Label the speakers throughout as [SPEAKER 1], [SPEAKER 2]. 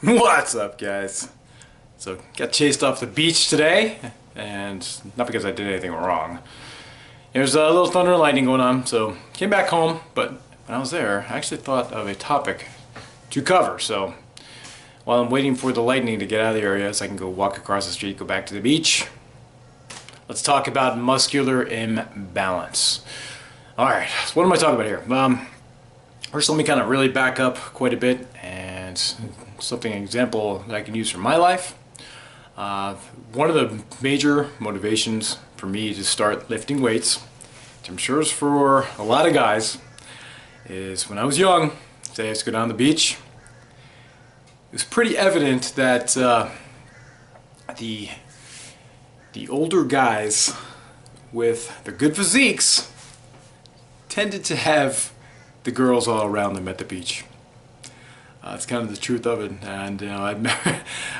[SPEAKER 1] What's up, guys? So, got chased off the beach today, and not because I did anything wrong. There's a little thunder and lightning going on, so came back home, but when I was there, I actually thought of a topic to cover. So, while I'm waiting for the lightning to get out of the area so I can go walk across the street, go back to the beach, let's talk about muscular imbalance. Alright, so what am I talking about here? First, let me kind of really back up quite a bit, and something, an example that I can use from my life. One of the major motivations for me to start lifting weights, which I'm sure is for a lot of guys, is when I was young, say I used to go down the beach, it was pretty evident that the older guys with the good physiques tended to have the girls all around them at the beach. It's kind of the truth of it. And I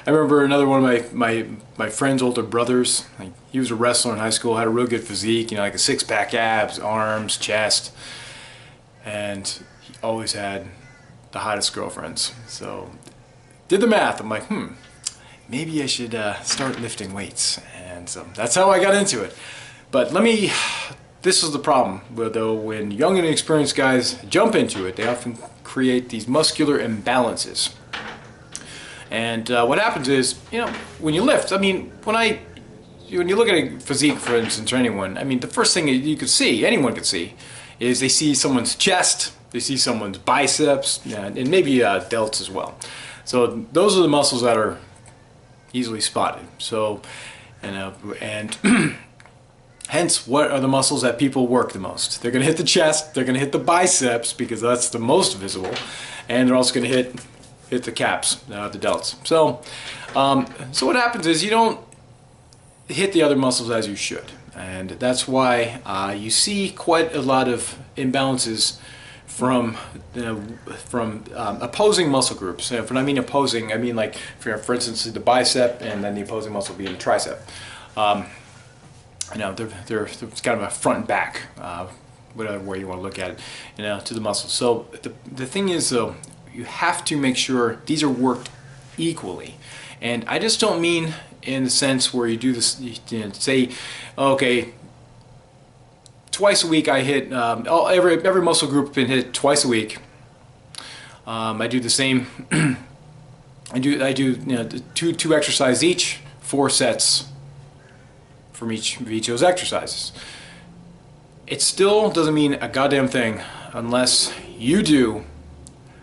[SPEAKER 1] remember another one of my friend's older brothers. Like, he was a wrestler in high school, had a real good physique, like a six-pack abs, arms, chest, and he always had the hottest girlfriends. So did the math. I'm like, maybe I should start lifting weights. And so that's how I got into it. But this is the problem, though, when young and inexperienced guys jump into it, they often create these muscular imbalances. And what happens is, when you lift, when you look at a physique, for instance, or anyone, the first thing you could see, anyone could see, is they see someone's chest, they see someone's biceps, and maybe delts as well. So those are the muscles that are easily spotted. So, and hence, what are the muscles that people work the most? They're going to hit the chest, they're going to hit the biceps because that's the most visible, and they're also going to hit the caps, the delts. So, so what happens is you don't hit the other muscles as you should, and that's why you see quite a lot of imbalances from opposing muscle groups. And when I mean opposing, I mean like for instance the bicep, and then the opposing muscle being the tricep. They're it's kind of a front and back, whatever way you want to look at it, to the muscles. So the thing is, though, you have to make sure these are worked equally. And I just don't mean in the sense where you do this, say, okay, twice a week I hit, every muscle group been hit twice a week. I do the same, I do two exercises each, 4 sets from each of those exercises. It still doesn't mean a goddamn thing unless you do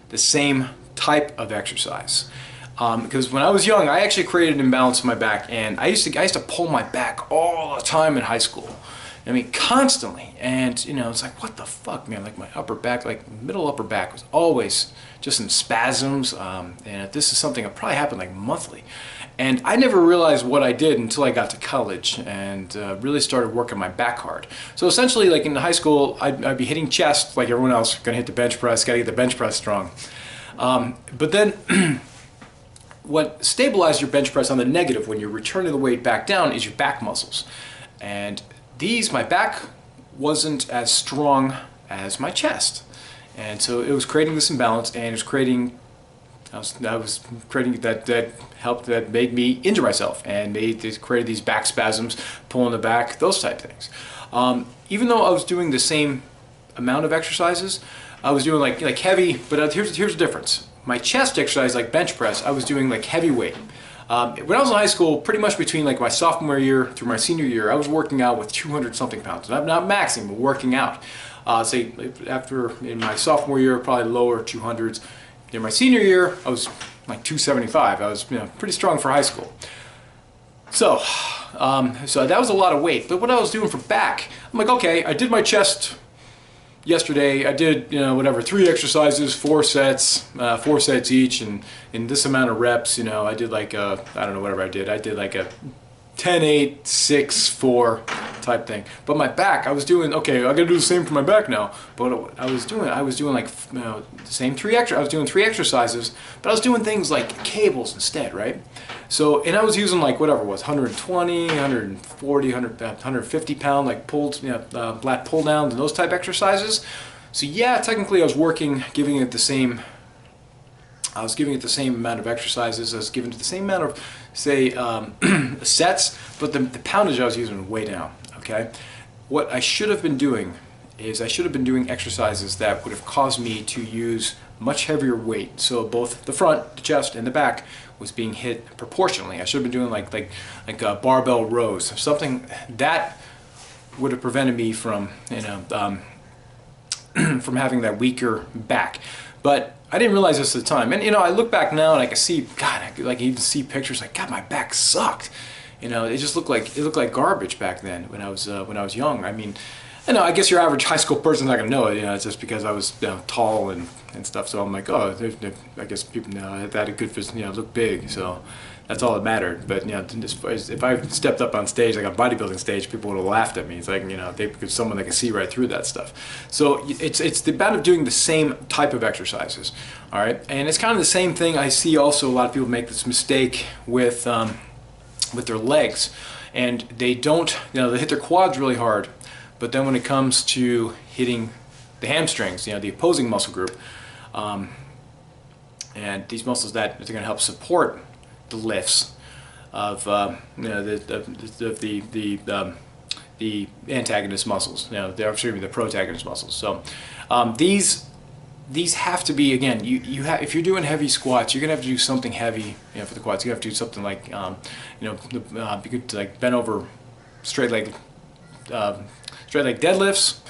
[SPEAKER 1] the same type of exercise. Because when I was young, I actually created an imbalance in my back, and I used to pull my back all the time in high school. Constantly. And it's like, what the fuck, man? Like my upper back, like middle upper back was always just in spasms. And this is something that probably happened like monthly. And I never realized what I did until I got to college and really started working my back hard. So essentially, like in high school, I'd be hitting chest like everyone else, gonna hit the bench press, gotta get the bench press strong. But then what stabilized your bench press on the negative when you're returning the weight back down is your back muscles. And my back wasn't as strong as my chest. And so it was creating this imbalance, and it was creating that made me injure myself, and created these back spasms, pulling the back, those type things. Even though I was doing the same amount of exercises, I was doing like heavy, but here's the difference. My chest exercise, like bench press, I was doing like heavy weight. When I was in high school, pretty much between like my sophomore year through my senior year, I was working out with 200 something pounds. Not maxing, but working out. Say after in my sophomore year, probably lower 200s. In my senior year, I was like 275. I was pretty strong for high school. So, so that was a lot of weight. But what I was doing for back, I'm like, okay, I did my chest yesterday. I did 3 exercises, 4 sets, 4 sets each, and in this amount of reps. I did like I don't know, whatever I did. I did like a 10, 8, 6, 4 type thing. But my back, I was doing, okay, I gotta do the same for my back now. But what I was doing like the same 3 I was doing 3 exercises, but I was doing things like cables instead, right? So, and I was using like whatever it was, 120, 140, 150 pound like pulled, lat pull downs and those type exercises. So yeah, technically I was working, giving it the same I was giving it the same amount of exercises. I was giving it the same amount of, say, sets, but the poundage I was using was way down, okay? What I should have been doing is I should have been doing exercises that would have caused me to use much heavier weight. So both the front, the chest, and the back was being hit proportionally. I should have been doing like barbell rows, something that would have prevented me from, from having that weaker back. But I didn't realize this at the time. And I look back now and I can see, God, I can even see pictures like, God, my back sucked. It just looked like garbage back then when I was young. I mean, I guess your average high school person's not gonna know it. It's just because I was tall and stuff. So I'm like, oh, I guess people that had a good physique, look big. So that's all that mattered. But if I stepped up on stage, like a bodybuilding stage, people would have laughed at me. It's like because someone that can see right through that stuff. So it's the about of doing the same type of exercises. All right, and it's kind of the same thing. I see also a lot of people make this mistake with their legs, and they don't. They hit their quads really hard. But then when it comes to hitting the hamstrings, the opposing muscle group, and these muscles that are going to help support the lifts of the antagonist muscles, they're actually the protagonist muscles. So these have to be, again, if you're doing heavy squats, you're gonna have to do something heavy, for the quads. You have to do something like you could like bend over straight leg deadlifts,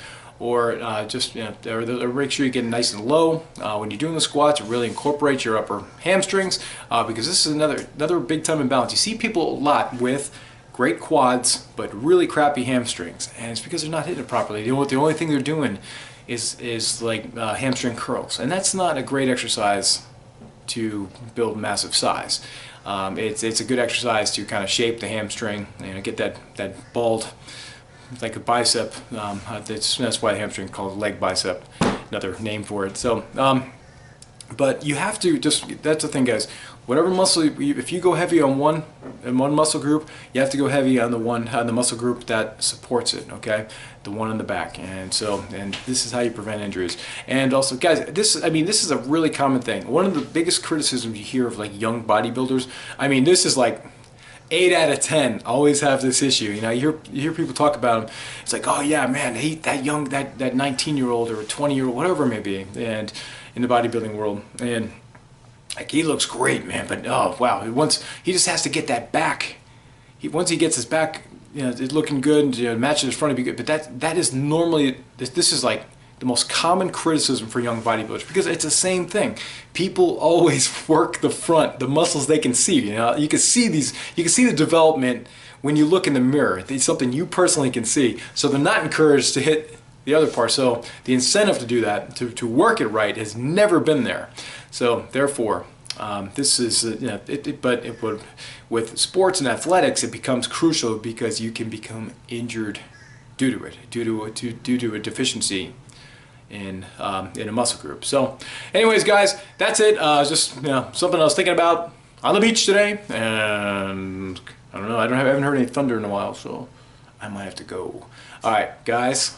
[SPEAKER 1] or or make sure you get nice and low when you're doing the squats. Really incorporate your upper hamstrings, because this is another big time imbalance. You see people a lot with great quads but really crappy hamstrings, and it's because they're not hitting it properly. The only thing they're doing is like hamstring curls, and that's not a great exercise to build massive size. It's a good exercise to kind of shape the hamstring, get that bald, like a bicep. That's why the hamstring is called leg bicep, another name for it. So, but you have to that's the thing, guys. Whatever muscle, if you go heavy on one muscle group, you have to go heavy on the muscle group that supports it. Okay, the one in the back. And this is how you prevent injuries. And also, guys, this is a really common thing. One of the biggest criticisms you hear of like young bodybuilders. This is like 8 out of 10 always have this issue. You hear people talk about them. It's like, oh yeah, man, they hate that young, that 19-year-old or 20-year-old, whatever it may be, and in the bodybuilding world, and like he looks great, man, but oh wow, he just has to get that back. Once he gets his back, it's looking good, matching his front, be good. But that is normally this is like the most common criticism for young bodybuilders, because it's the same thing. People always work the front, the muscles they can see. You can see the development when you look in the mirror. It's something you personally can see. So they're not encouraged to hit the other part. So the incentive to do that, to work it right, has never been there. So therefore, this is with sports and athletics, it becomes crucial because you can become injured due to it, due to a deficiency in a muscle group. So anyways, guys, that's it. Just something I was thinking about on the beach today, and I don't know, I haven't heard any thunder in a while, so I might have to go. All right, guys,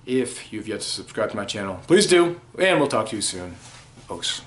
[SPEAKER 1] if you've yet to subscribe to my channel, please do, and we'll talk to you soon. Ooosss.